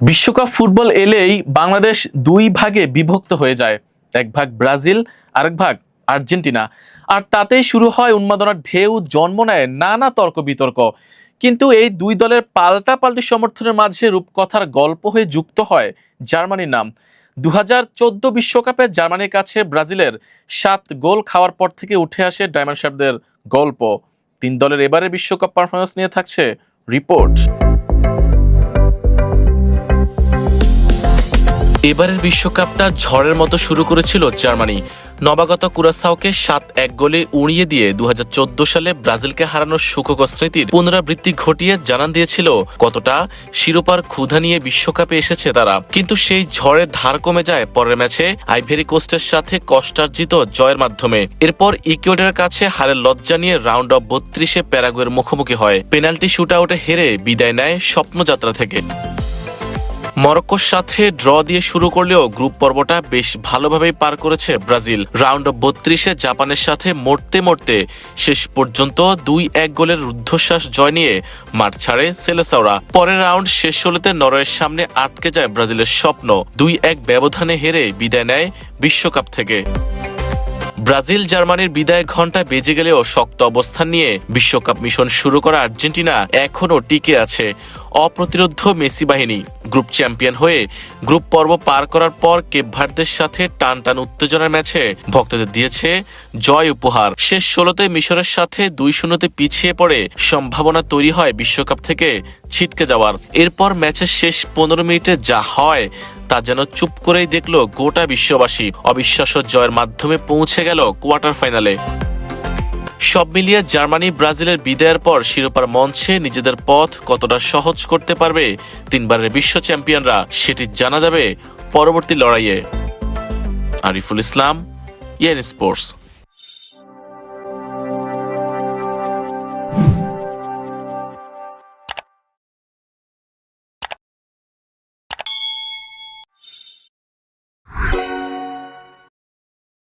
বিশ্বকাপ ফুটবল এলেই বাংলাদেশ দুই ভাগে বিভক্ত হয়ে যায়। এক ভাগ ব্রাজিল, আরেক ভাগ আর্জেন্টিনা। আর তাতেই শুরু হয় উন্মাদনার ঢেউ, জন্ম নেয় নানা তর্ক বিতর্ক। কিন্তু এই দুই দলের পাল্টাপাল্টি সমর্থনের মাঝে রূপকথার গল্প হয়ে যুক্ত হয় জার্মানির নাম। 2014 বিশ্বকাপে জার্মানির কাছে ব্রাজিলের 7 গোল খাওয়ার পর থেকে উঠে আসে ডায়মন্ড শার্পদের গল্প। তিন দলের এবারের বিশ্বকাপ পারফরমেন্স নিয়ে থাকছে রিপোর্ট। এবারের বিশ্বকাপটা ঝড়ের মতো শুরু করেছিল জার্মানি। নবাগত কুরাসাওকে 7-1 গোলে উড়িয়ে দিয়ে 2014 সালে ব্রাজিলকে হারানোর সুখকর স্মৃতির পুনরাবৃত্তি ঘটিয়ে জানান দিয়েছিল কতটা শিরোপার ক্ষুধা নিয়ে বিশ্বকাপে এসেছে তারা। কিন্তু সেই ঝড়ের ধার কমে যায় পরের ম্যাচে আইভেরি কোস্টের সাথে কষ্টার্জিত জয়ের মাধ্যমে। এরপর ইকুয়েডরের কাছে হারের লজ্জা নিয়ে রাউন্ড অফ 32-এ প্যারাগুয়ের মুখোমুখি হয়। পেনাল্টি শুটআউটে হেরে বিদায় নেয় স্বপ্নযাত্রা থেকে। মরক্কোর সাথে ড্র দিয়ে শুরু করলেও গ্রুপ পর্বটা বেশ ভালোভাবেই পার করেছে ব্রাজিল। রাউন্ড অফ 32-এ জাপানের সাথে মরতে মরতে শেষ পর্যন্ত 2-1 গোলের রুদ্ধশ্বাস জয় নিয়ে মাঠ ছাড়ে সেলেসাওরা। পরের রাউন্ড শেষ ষোলোতে নরওয়ের সামনে আটকে যায় ব্রাজিলের স্বপ্ন। 2-1 ব্যবধানে হেরে বিদায় নেয় বিশ্বকাপ থেকে। ব্রাজিল জার্মানির বিদায় ঘণ্টা বেজে গেলেও শক্ত অবস্থান নিয়ে বিশ্বকাপ মিশন শুরু করা আর্জেন্টিনা এখনও টিকে আছে। অপ্রতিরোধ্য মেসি বাহিনী গ্রুপ চ্যাম্পিয়ন হয়ে গ্রুপ পর্ব পার করার পর কেপ ভার্দের সাথে টান উত্তেজনার ম্যাচে ভক্তদের দিয়েছে জয় উপহার। শেষ ষোলোতে মিশরের সাথে 2-0 পিছিয়ে পড়ে সম্ভাবনা তৈরি হয় বিশ্বকাপ থেকে ছিটকে যাওয়ার। এরপর ম্যাচের শেষ 15 মিনিটে যা হয় তা যেন চুপ করেই দেখল গোটা বিশ্ববাসী। অবিশ্বাস্য জয়ের মাধ্যমে পৌঁছে গেল কোয়ার্টার ফাইনালে। সব মিলিয়ে জার্মানি ব্রাজিলের বিদায়ের পর শিরোপার মঞ্চে নিজেদের পথ কতটা সহজ করতে পারবে তিনবারের বিশ্ব চ্যাম্পিয়নরা, সেটি জানা যাবে পরবর্তী লড়াইয়ে। Ariful Islam, EN sports.